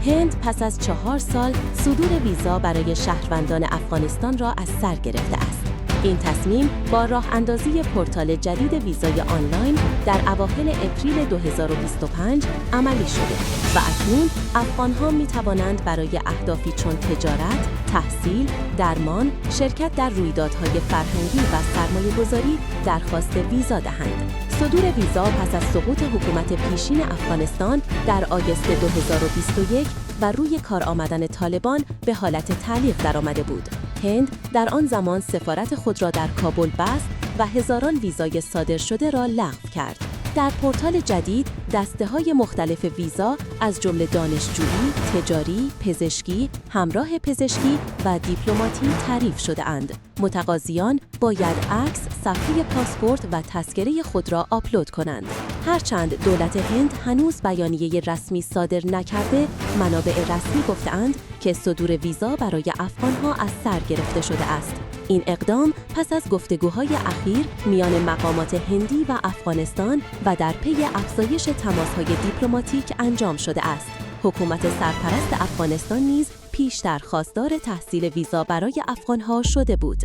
هند پس از 4 سال صدور ویزا برای شهروندان افغانستان را از سر گرفته است. این تصمیم با راه اندازی پورتال جدید ویزای آنلاین در اواخر اپریل 2025 عملی شده و اکنون افغان‌ها می‌توانند برای اهدافی چون تجارت، تحصیل، درمان، شرکت در رویدادهای فرهنگی و سرمایه‌گذاری درخواست ویزا دهند. صدور ویزا پس از سقوط حکومت پیشین افغانستان در آگوست 2021 و روی کار آمدن طالبان به حالت تعلیق درآمده بود. هند در آن زمان سفارت خود را در کابل بست و هزاران ویزای صادر شده را لغو کرد. در پورتال جدید، دسته‌های مختلف ویزا از جمله دانشجویی، تجاری، پزشکی، همراه پزشکی و دیپلماتی تعریف شده‌اند. متقاضیان باید عکس، صفحه پاسپورت و تذکره خود را آپلود کنند. هرچند دولت هند هنوز بیانیه رسمی صادر نکرده، منابع رسمی گفته‌اند که صدور ویزا برای افغان‌ها از سر گرفته شده است. این اقدام پس از گفتگوهای اخیر میان مقامات هندی و افغانستان و در پی افزایش تماس‌های دیپلماتیک انجام شده است. حکومت سرپرست افغانستان نیز پیشتر خواستار تحصیل ویزا برای افغان‌ها شده بود.